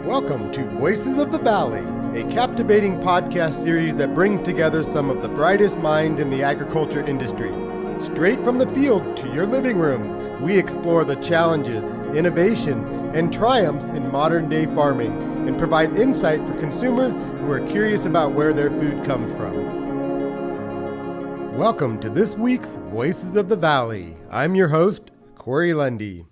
Welcome to Voices of the Valley, a captivating podcast series that brings together some of the brightest minds in the agriculture industry. Straight from the field to your living room, we explore the challenges, innovation, and triumphs in modern-day farming and provide insight for consumers who are curious about where their food comes from. Welcome to this week's Voices of the Valley. I'm your host, Corey Lundy.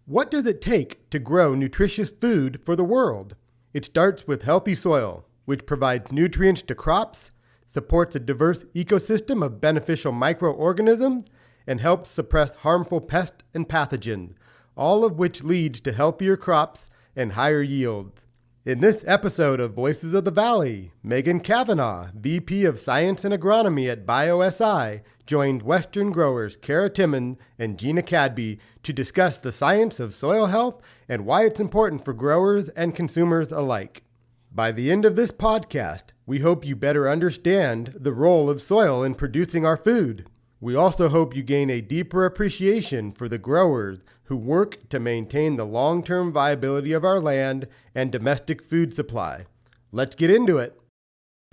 What does it take to grow nutritious food for the world? It starts with healthy soil, which provides nutrients to crops, supports a diverse ecosystem of beneficial microorganisms, and helps suppress harmful pests and pathogens, all of which leads to healthier crops and higher yields. In this episode of Voices of the Valley, Megan Kavanaugh, VP of Science and Agronomy at Bio S.I, joined Western Growers Kara Timmins and Jeana Cadby to discuss the science of soil health and why it's important for growers and consumers alike. By the end of this podcast, we hope you better understand the role of soil in producing our food. We also hope you gain a deeper appreciation for the growers who work to maintain the long-term viability of our land and domestic food supply. Let's get into it.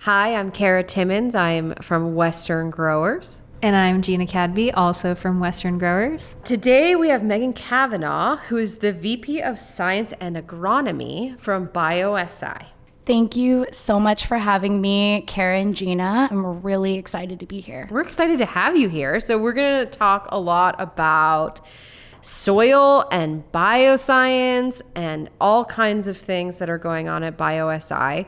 Hi, I'm Kara Timmins. I'm from Western Growers. And I'm Jeana Cadby, also from Western Growers. Today we have Megan Kavanaugh, who is the VP of Science and Agronomy from Bio S.I. Thank you so much for having me, Kara and Jeana. I'm really excited to be here. We're excited to have you here. So we're going to talk a lot about soil and bioscience and all kinds of things that are going on at Bio S.I.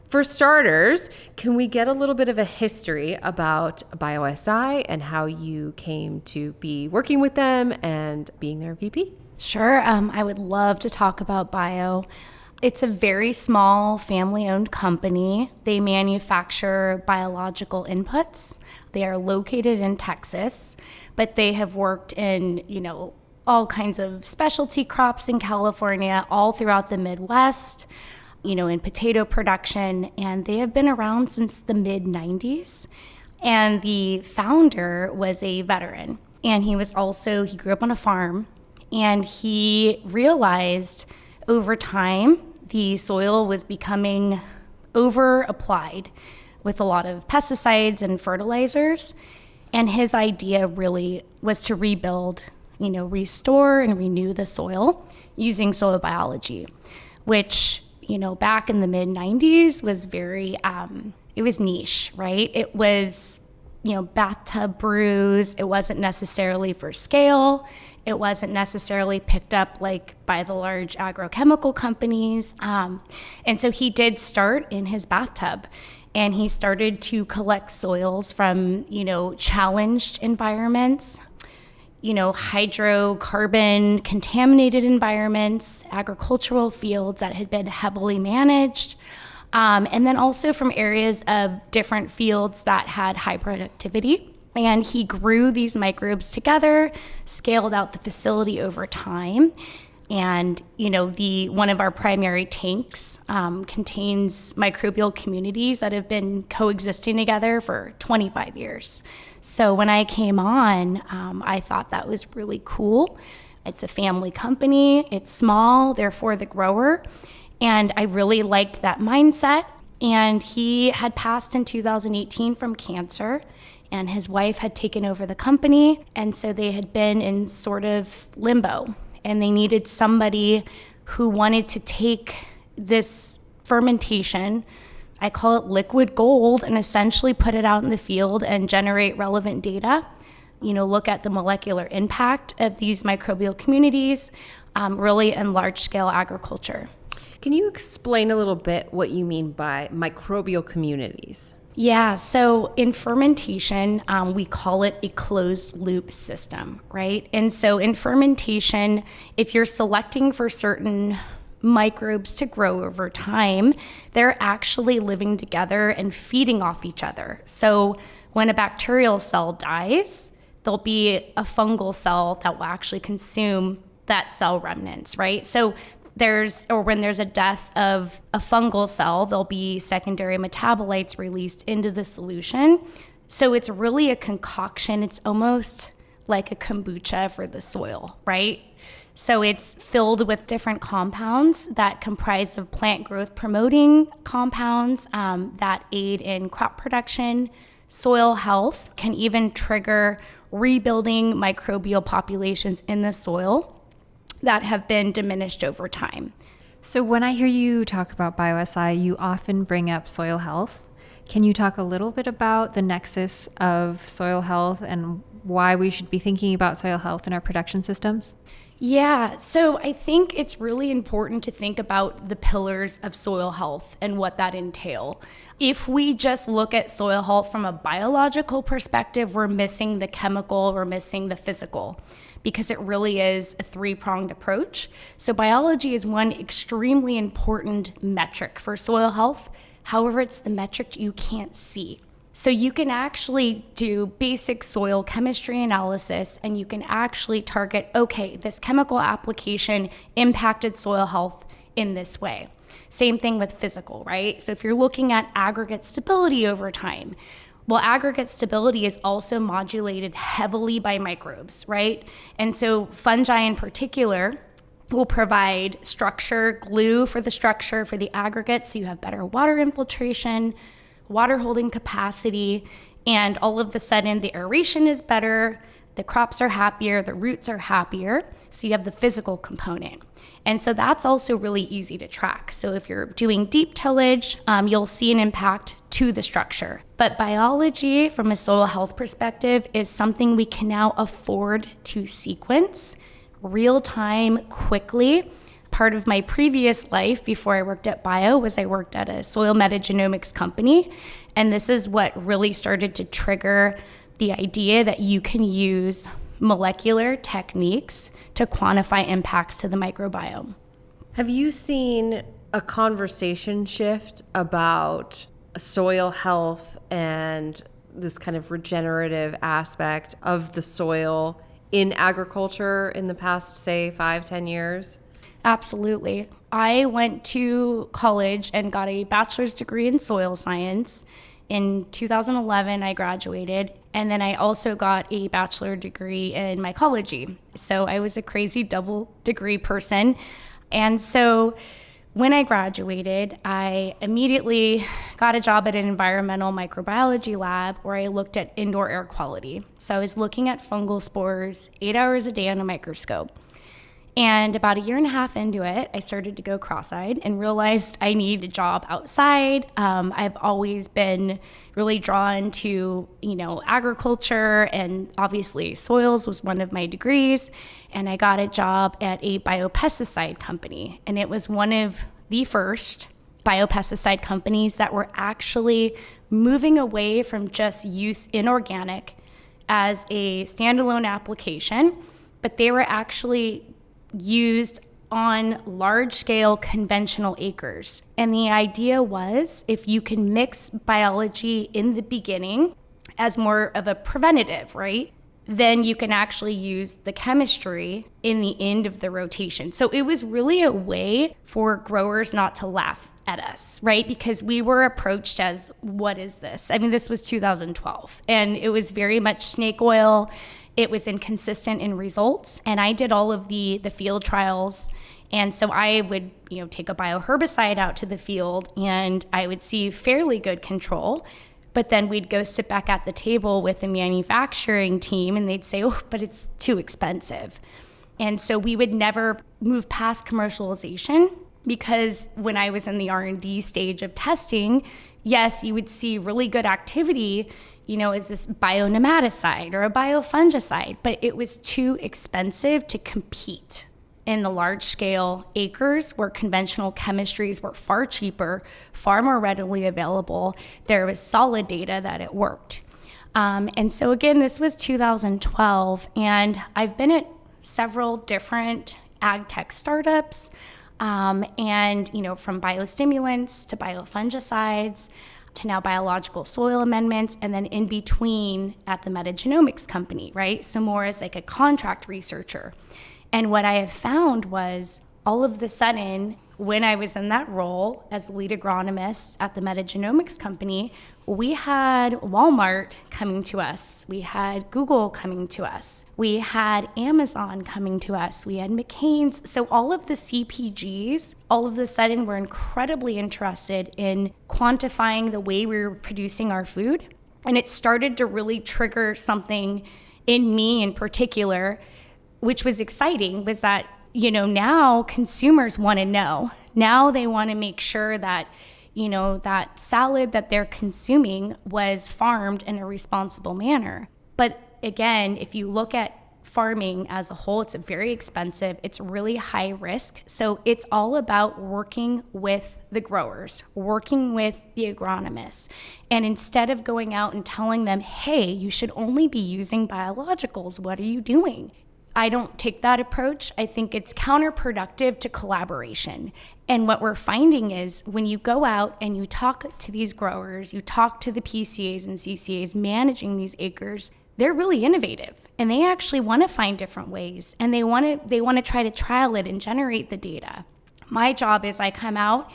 For starters, can we get a little bit of a history about Bio S.I and how you came to be working with them and being their VP? Sure. I would love to talk about Bio. It's a very small family-owned company. They manufacture biological inputs. They are located in Texas, but they have worked in, all kinds of specialty crops in California, all throughout the Midwest, in potato production, and they have been around since the mid-90s. And the founder was a veteran, and he grew up on a farm, and he realized over time the soil was becoming over-applied with a lot of pesticides and fertilizers. And his idea really was to rebuild, restore and renew the soil using soil biology, which, back in the mid-90s was very, it was niche, right? It was, bathtub brews. It wasn't necessarily for scale. It wasn't necessarily picked up by the large agrochemical companies. And so he did start in his bathtub, and he started to collect soils from, challenged environments, hydrocarbon contaminated environments, agricultural fields that had been heavily managed, and then also from areas of different fields that had high productivity. And he grew these microbes together, scaled out the facility over time. And, one of our primary tanks contains microbial communities that have been coexisting together for 25 years. So when I came on, I thought that was really cool. It's a family company, it's small, therefore the grower. And I really liked that mindset. And he had passed in 2018 from cancer, and his wife had taken over the company. And so they had been in sort of limbo, and they needed somebody who wanted to take this fermentation, I call it liquid gold, and essentially put it out in the field and generate relevant data, look at the molecular impact of these microbial communities, really in large scale agriculture. Can you explain a little bit what you mean by microbial communities? Yeah, so in fermentation, we call it a closed loop system, right? And so in fermentation, if you're selecting for certain microbes to grow over time, they're actually living together and feeding off each other. So when a bacterial cell dies, there'll be a fungal cell that will actually consume that cell remnants, right? So when there's a death of a fungal cell, there'll be secondary metabolites released into the solution. So it's really a concoction. It's almost like a kombucha for the soil, right? So it's filled with different compounds that comprise of plant growth promoting compounds that aid in crop production, soil health, can even trigger rebuilding microbial populations in the soil that have been diminished over time. So when I hear you talk about Bio S.I, you often bring up soil health. Can you talk a little bit about the nexus of soil health and why we should be thinking about soil health in our production systems? Yeah, so I think it's really important to think about the pillars of soil health and what that entail. If we just look at soil health from a biological perspective, we're missing the chemical, we're missing the physical, because it really is a three-pronged approach. So biology is one extremely important metric for soil health. However, it's the metric you can't see. So you can actually do basic soil chemistry analysis and you can actually target, okay, this chemical application impacted soil health in this way. Same thing with physical, right? So if you're looking at aggregate stability over time, well, aggregate stability is also modulated heavily by microbes, right? And so fungi in particular will provide structure, glue for the structure for the aggregate, so you have better water infiltration, water holding capacity, and all of a sudden the aeration is better, the crops are happier, the roots are happier, so you have the physical component. And so that's also really easy to track. So if you're doing deep tillage, you'll see an impact to the structure. But biology, from a soil health perspective, is something we can now afford to sequence real time, quickly. Part of my previous life before I worked at Bio was I worked at a soil metagenomics company. And this is what really started to trigger the idea that you can use molecular techniques to quantify impacts to the microbiome. Have you seen a conversation shift about soil health and this kind of regenerative aspect of the soil in agriculture in the past, say, 5-10 years? Absolutely. I went to college and got a bachelor's degree in soil science. In 2011, I graduated, and then I also got a bachelor degree in mycology. So I was a crazy double degree person. And so when I graduated, I immediately got a job at an environmental microbiology lab where I looked at indoor air quality. So I was looking at fungal spores 8 hours a day on a microscope. And about 1.5 years into it, I started to go cross-eyed and realized I need a job outside. I've always been really drawn to, agriculture, and obviously soils was one of my degrees. And I got a job at a biopesticide company. And it was one of the first biopesticide companies that were actually moving away from just use inorganic as a standalone application, but they were actually used on large-scale conventional acres. And the idea was, if you can mix biology in the beginning as more of a preventative, right, then you can actually use the chemistry in the end of the rotation. So it was really a way for growers not to laugh at us, right? Because we were approached as, what is this? I mean, this was 2012, and it was very much snake oil. It was inconsistent in results, and I did all of the field trials. And so I would, take a bioherbicide out to the field, and I would see fairly good control. But then we'd go sit back at the table with the manufacturing team, and they'd say, oh, but it's too expensive. And so we would never move past commercialization, because when I was in the R&D stage of testing, yes, you would see really good activity, is this bionematicide or a biofungicide, but it was too expensive to compete in the large scale acres where conventional chemistries were far cheaper, far more readily available. There was solid data that it worked. And so again, this was 2012, and I've been at several different ag tech startups, and from biostimulants to biofungicides, to now biological soil amendments, and then in between at the metagenomics company, right? So more as like a contract researcher. And what I have found was all of the sudden, when I was in that role as lead agronomist at the metagenomics company, we had Walmart coming to us. We had Google coming to us. We had Amazon coming to us. We had McCain's. So all of the CPGs, all of a sudden, were incredibly interested in quantifying the way we were producing our food. And it started to really trigger something in me in particular, which was exciting, was that, now consumers want to know. Now they want to make sure that that salad that they're consuming was farmed in a responsible manner. But again, if you look at farming as a whole, it's very expensive. It's really high risk. So it's all about working with the growers, working with the agronomists. And instead of going out and telling them, hey, you should only be using biologicals, what are you doing? I don't take that approach. I think it's counterproductive to collaboration. And what we're finding is when you go out and you talk to these growers, you talk to the PCAs and CCAs managing these acres, they're really innovative and they actually want to find different ways and they want to try to trial it and generate the data. My job is I come out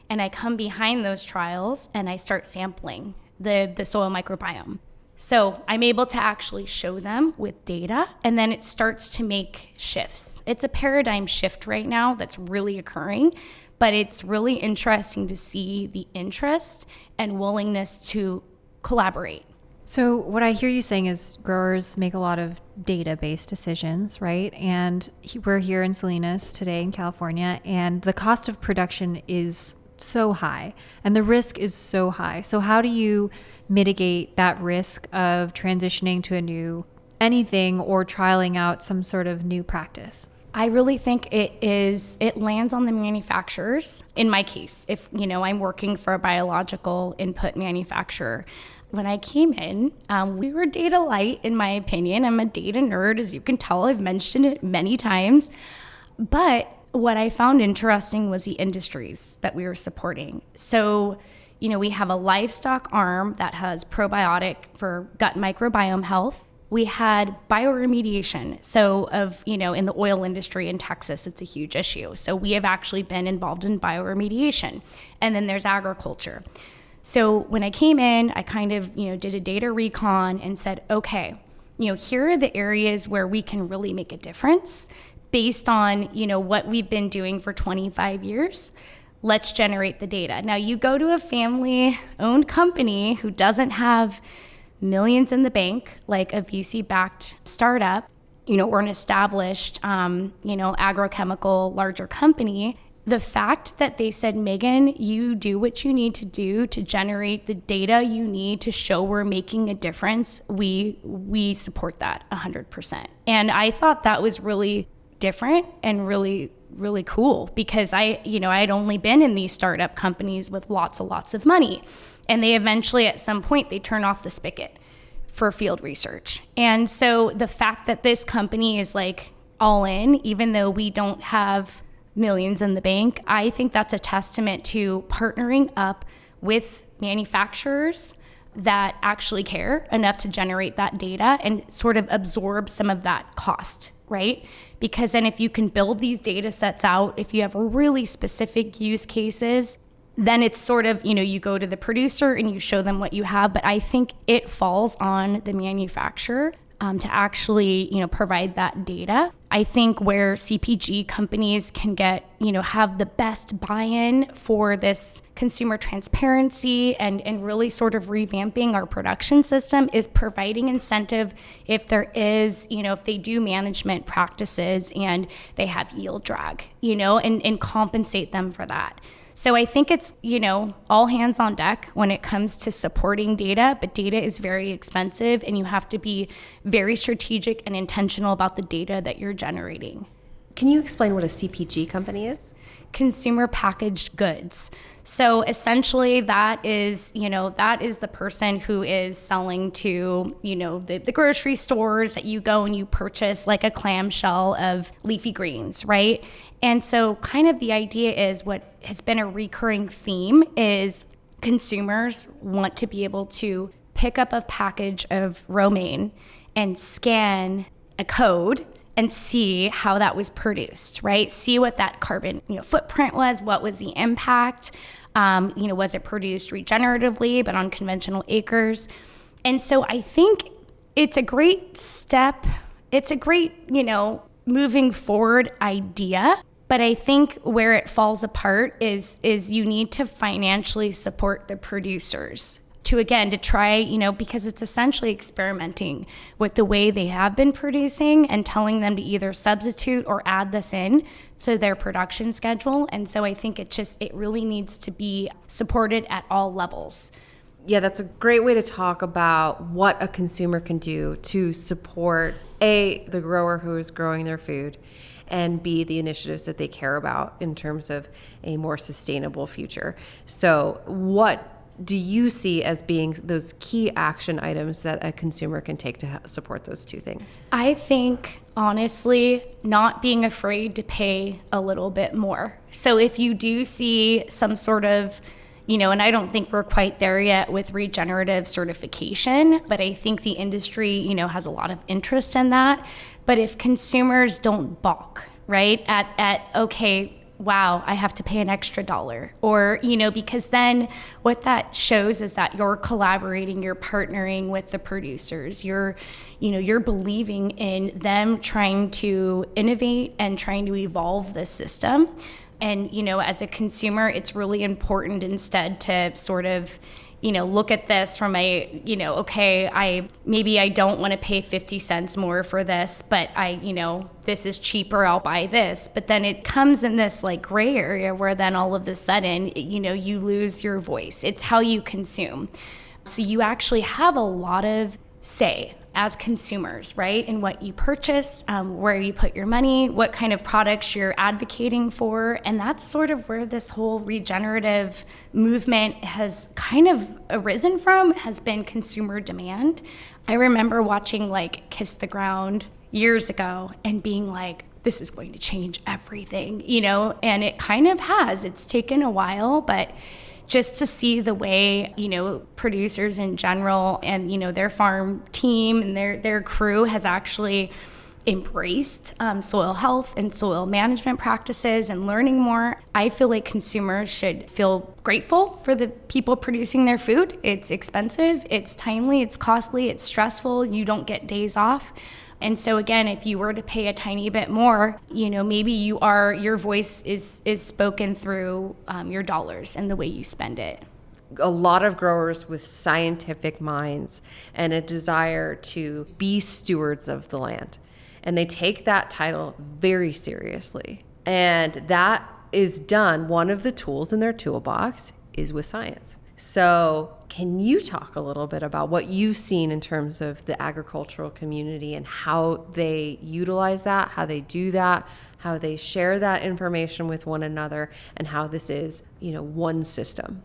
and I come behind those trials and I start sampling the soil microbiome. So I'm able to actually show them with data, and then it starts to make shifts. It's a paradigm shift right now that's really occurring, but it's really interesting to see the interest and willingness to collaborate. So what I hear you saying is growers make a lot of data-based decisions, right? And we're here in Salinas today in California, and the cost of production is so high and the risk is so high. So how do you mitigate that risk of transitioning to a new anything or trialing out some sort of new practice? I really think it lands on the manufacturers. In my case, if I'm working for a biological input manufacturer, when I came in, we were data light, in my opinion. I'm a data nerd, as you can tell. I've mentioned it many times. But what I found interesting was the industries that we were supporting. So, we have a livestock arm that has probiotic for gut microbiome health. We had bioremediation. So in the oil industry in Texas, it's a huge issue. So we have actually been involved in bioremediation. And then there's agriculture. So when I came in, I kind of, did a data recon and said, okay, here are the areas where we can really make a difference based on, what we've been doing for 25 years. Let's generate the data. Now you go to a family-owned company who doesn't have millions in the bank, like a VC-backed startup, or an established, agrochemical larger company. The fact that they said, Megan, you do what you need to do to generate the data you need to show we're making a difference, we support that 100%. And I thought that was really different and really cool because I had only been in these startup companies with lots of money. And they eventually, at some point, they turn off the spigot for field research. And so the fact that this company is like all in, even though we don't have millions in the bank, I think that's a testament to partnering up with manufacturers that actually care enough to generate that data and sort of absorb some of that cost, right? Because then if you can build these data sets out, if you have really specific use cases, then it's sort of, you go to the producer and you show them what you have. But I think it falls on the manufacturer to actually, provide that data. I think where CPG companies can get, have the best buy-in for this consumer transparency and really sort of revamping our production system is providing incentive if there is, if they do management practices and they have yield drag, and compensate them for that. So I think it's, all hands on deck when it comes to supporting data, but data is very expensive and you have to be very strategic and intentional about the data that you're generating. Can you explain what a CPG company is? Consumer packaged goods. So essentially that is the person who is selling to, the grocery stores that you go and you purchase like a clamshell of leafy greens, right? And so kind of the idea is what has been a recurring theme is consumers want to be able to pick up a package of romaine and scan a code and see how that was produced, right? See what that carbon footprint was, what was the impact, was it produced regeneratively but on conventional acres? And so I think it's a great step. It's a great, moving forward idea. But I think where it falls apart is you need to financially support the producers to try, because it's essentially experimenting with the way they have been producing and telling them to either substitute or add this in to their production schedule. And so I think it really needs to be supported at all levels. Yeah, that's a great way to talk about what a consumer can do to support A, the grower who is growing their food, and B, the initiatives that they care about in terms of a more sustainable future. So what do you see as being those key action items that a consumer can take to support those two things? I think, honestly, not being afraid to pay a little bit more. So if you do see some sort of, and I don't think we're quite there yet with regenerative certification, but I think the industry, has a lot of interest in that. But if consumers don't balk, right, at okay, wow, I have to pay an extra $1, or, because then what that shows is that you're collaborating, you're partnering with the producers, you're believing in them trying to innovate and trying to evolve the system. And, as a consumer, it's really important instead to sort of, look at this from a, maybe I don't want to pay 50 cents more for this, but this is cheaper, I'll buy this. But then it comes in this like gray area where then all of a sudden, you lose your voice. It's how you consume. So you actually have a lot of say as consumers, right? In what you purchase, where you put your money, what kind of products you're advocating for. And that's sort of where this whole regenerative movement has kind of arisen from, has been consumer demand. I remember watching like Kiss the Ground years ago and being like, this is going to change everything, and it kind of has. It's taken a while, but just to see the way, producers in general and, their farm team and their crew has actually embraced soil health and soil management practices and learning more. I feel like consumers should feel grateful for the people producing their food. It's expensive, it's timely, it's costly, it's stressful, you don't get days off. And so again, if you were to pay a tiny bit more, maybe your voice is spoken through your dollars and the way you spend it. A lot of growers with scientific minds and a desire to be stewards of the land. And they take that title very seriously. And that is done, one of the tools in their toolbox is with science. So can you talk a little bit about what you've seen in terms of the agricultural community and how they utilize that, how they do that, how they share that information with one another, and how this is, one system?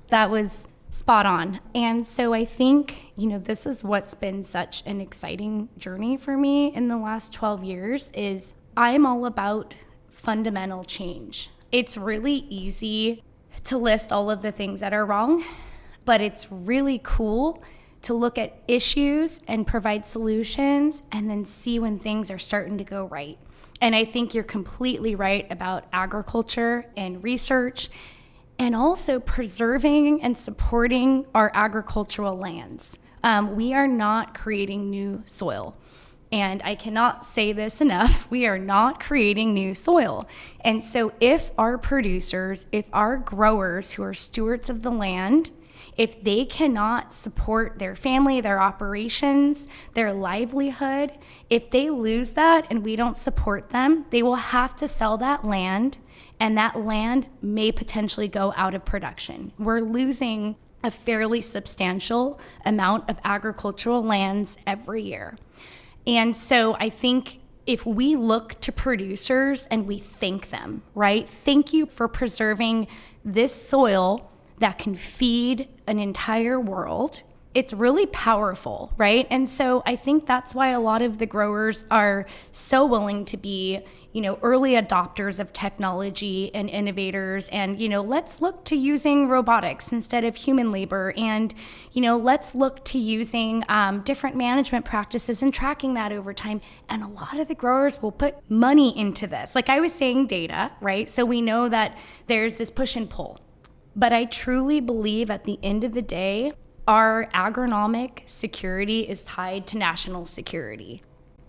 That was spot on. And so I think, this is what's been such an exciting journey for me in the last 12 years is I'm all about fundamental change. It's really easy to list all of the things that are wrong, but it's really cool to look at issues and provide solutions and then see when things are starting to go right. And I think you're completely right about agriculture and research and also preserving and supporting our agricultural lands. We are not creating new soil. And I cannot say this enough, we are not creating new soil. And so if our producers, if our growers who are stewards of the land, if they cannot support their family, their operations, their livelihood, if they lose that and we don't support them, they will have to sell that land, and that land may potentially go out of production. We're losing a fairly substantial amount of agricultural lands every year. And so I think if we look to producers and we thank them, right? Thank you for preserving this soil that can feed an entire world. it's really powerful, right? And so I think that's why a lot of the growers are so willing to be, early adopters of technology and innovators. And, let's look to using robotics instead of human labor. And, let's look to using different management practices and tracking that over time. And a lot of the growers will put money into this. Like I was saying, data, right? So we know that there's this push and pull. But I truly believe at the end of the day, our agronomic security is tied to national security.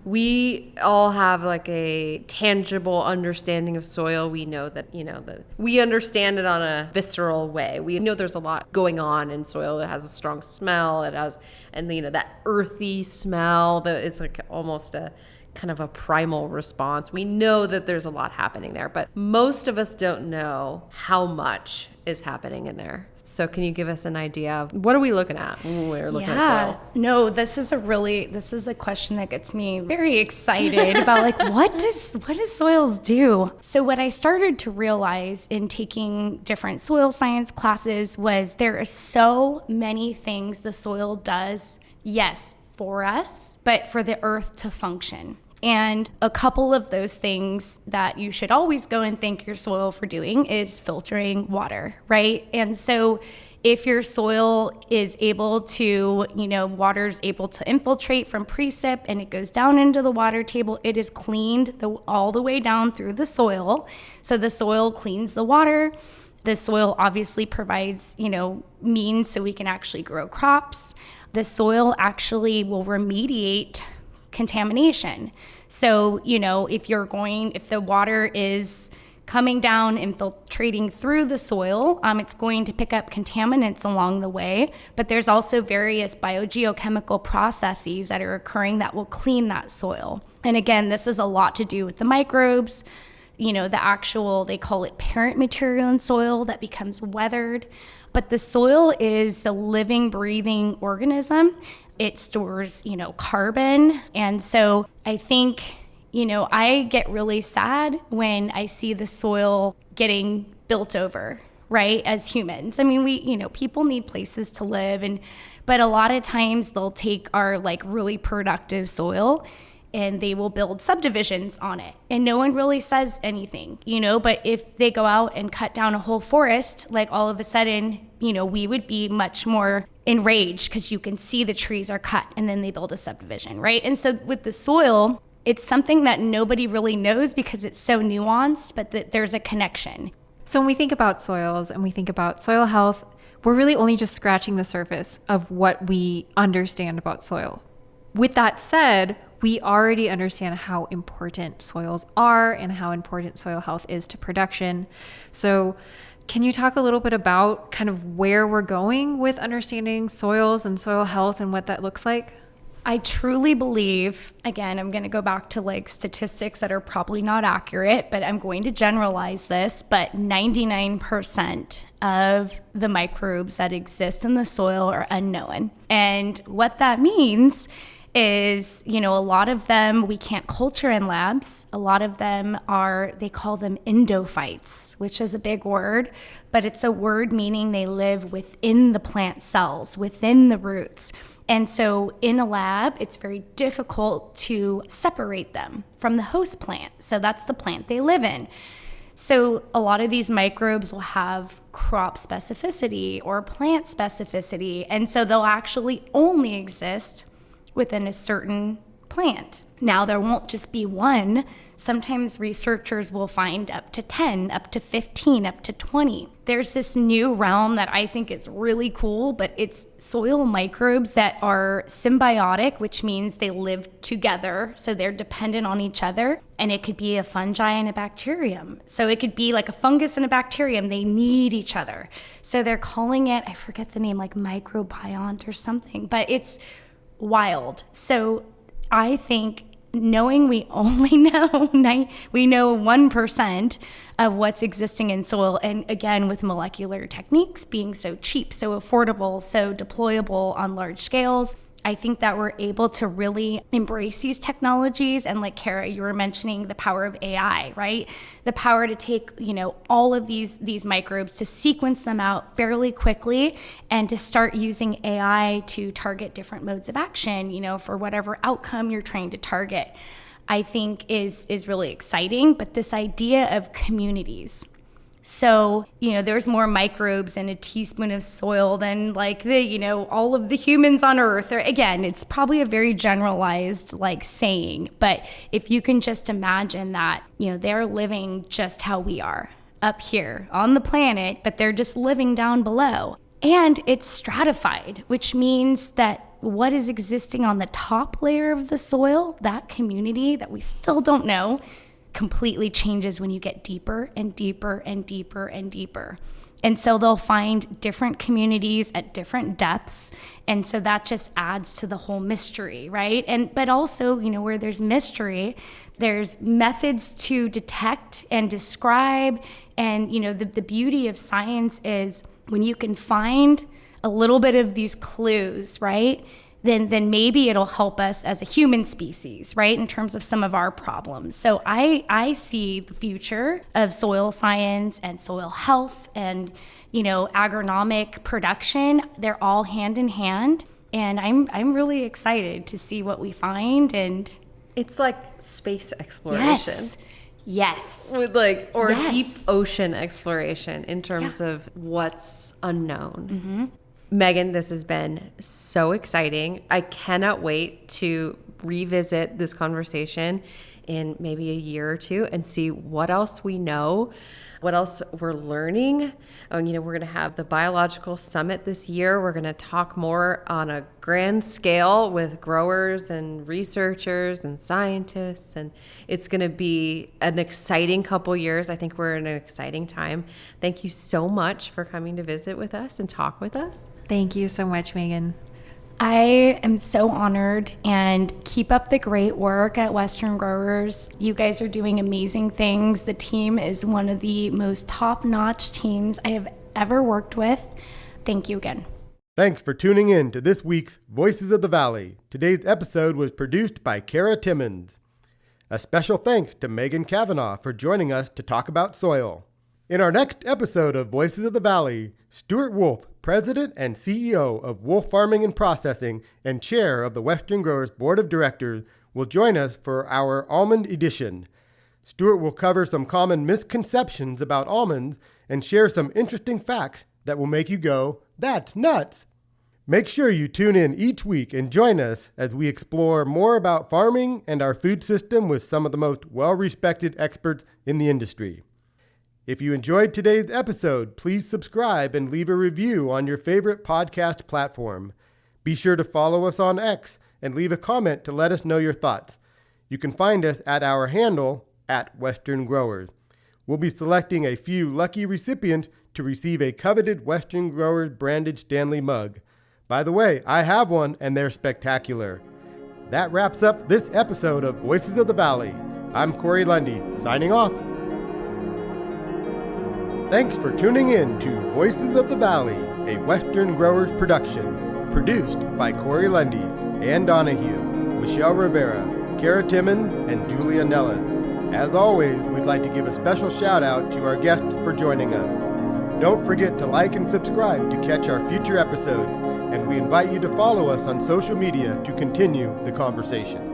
We all have like a tangible understanding of soil. We know that, that we understand it on a visceral way. We know there's a lot going on in soil. It has a strong smell. It has, and that earthy smell that is like almost a kind of a primal response. We know that there's a lot happening there, but most of us don't know how much is happening in there. So can you give us an idea of what are we looking at when we're looking at soil? No, this is a question that gets me very excited about like, what does soils do? So what I started to realize in taking different soil science classes was there are so many things the soil does, yes, for us, but for the earth to function. And a couple of those things that you should always go and thank your soil for doing is filtering water, right? And so if your soil is able to, water's able to infiltrate from precip and it goes down into the water table, it is cleaned all the way down through the soil. So the soil cleans the water. The soil obviously provides, means so we can actually grow crops. The soil actually will remediate contamination. So, if the water is coming down, infiltrating through the soil, it's going to pick up contaminants along the way, but there's also various biogeochemical processes that are occurring that will clean that soil. And again, this has a lot to do with the microbes, they call it parent material in soil that becomes weathered. But the soil is a living, breathing organism. It stores, carbon. And so I think, I get really sad when I see the soil getting built over, right, as humans. I mean, people need places to live, but a lot of times they'll take our like really productive soil and they will build subdivisions on it. And no one really says anything, but if they go out and cut down a whole forest, like all of a sudden, we would be much more enraged because you can see the trees are cut and then they build a subdivision, right? And so with the soil, it's something that nobody really knows because it's so nuanced, but there's a connection. So when we think about soils and we think about soil health, we're really only just scratching the surface of what we understand about soil. With that said, we already understand how important soils are and how important soil health is to production. So can you talk a little bit about kind of where we're going with understanding soils and soil health and what that looks like? I truly believe, again, I'm going to go back to like statistics that are probably not accurate, but I'm going to generalize this, but 99% of the microbes that exist in the soil are unknown. And what that means is, a lot of them we can't culture in labs. A lot of them they call them endophytes, which is a big word, but it's a word meaning they live within the plant cells, within the roots. And so in a lab, it's very difficult to separate them from the host plant. So that's the plant they live in. So a lot of these microbes will have crop specificity or plant specificity. And so they'll actually only exist within a certain plant. Now, there won't just be one. Sometimes researchers will find up to 10, up to 15, up to 20. There's this new realm that I think is really cool, but it's soil microbes that are symbiotic, which means they live together, so they're dependent on each other. And it could be a fungi and a bacterium. So it could be like a fungus and a bacterium. They need each other. So they're calling it, I forget the name, like microbiont or something, but it's wild. So I think knowing we only know we know 1% of what's existing in soil, and again with molecular techniques being so cheap, so affordable, so deployable on large scales, I think that we're able to really embrace these technologies. And like Kara, you were mentioning the power of AI, right? The power to take, all of these microbes, to sequence them out fairly quickly and to start using AI to target different modes of action, for whatever outcome you're trying to target, I think is really exciting. But this idea of communities. So, there's more microbes in a teaspoon of soil than like all of the humans on Earth. Or again, it's probably a very generalized saying, but if you can just imagine that, they're living just how we are up here on the planet, but they're just living down below. And it's stratified, which means that what is existing on the top layer of the soil, that community that we still don't know, completely changes when you get deeper and deeper and deeper and deeper. And so they'll find different communities at different depths. And so that just adds to the whole mystery, right? But also, where there's mystery, there's methods to detect and describe. And, the beauty of science is when you can find a little bit of these clues, right? Then maybe it'll help us as a human species, right, in terms of some of our problems. So I see the future of soil science and soil health and, agronomic production. They're all hand in hand. And I'm really excited to see what we find. And it's like space exploration. Yes. With deep ocean exploration in terms of what's unknown. Mm-hmm. Megan, this has been so exciting. I cannot wait to revisit this conversation in maybe a year or two and see what else we know, what else we're learning. We're going to have the biological summit this year. We're going to talk more on a grand scale with growers and researchers and scientists. And it's going to be an exciting couple years. I think we're in an exciting time. Thank you so much for coming to visit with us and talk with us. Thank you so much, Megan. I am so honored, and keep up the great work at Western Growers. You guys are doing amazing things. The team is one of the most top-notch teams I have ever worked with. Thank you again. Thanks for tuning in to this week's Voices of the Valley. Today's episode was produced by Kara Timmins. A special thanks to Megan Kavanaugh for joining us to talk about soil. In our next episode of Voices of the Valley, Stuart Wolf, President and CEO of Wolf Farming and Processing and Chair of the Western Growers Board of Directors, will join us for our almond edition. Stuart will cover some common misconceptions about almonds and share some interesting facts that will make you go, "That's nuts!" Make sure you tune in each week and join us as we explore more about farming and our food system with some of the most well-respected experts in the industry. If you enjoyed today's episode, please subscribe and leave a review on your favorite podcast platform. Be sure to follow us on X and leave a comment to let us know your thoughts. You can find us at our handle, @WesternGrowers. We'll be selecting a few lucky recipients to receive a coveted Western Growers branded Stanley mug. By the way, I have one and they're spectacular. That wraps up this episode of Voices of the Valley. I'm Corey Lundy, signing off. Thanks for tuning in to Voices of the Valley, a Western Growers production, produced by Corey Lundy, Ann Donahue, Michelle Rivera, Kara Timmins, and Julia Nellis. As always, we'd like to give a special shout out to our guest for joining us. Don't forget to like and subscribe to catch our future episodes, and we invite you to follow us on social media to continue the conversation.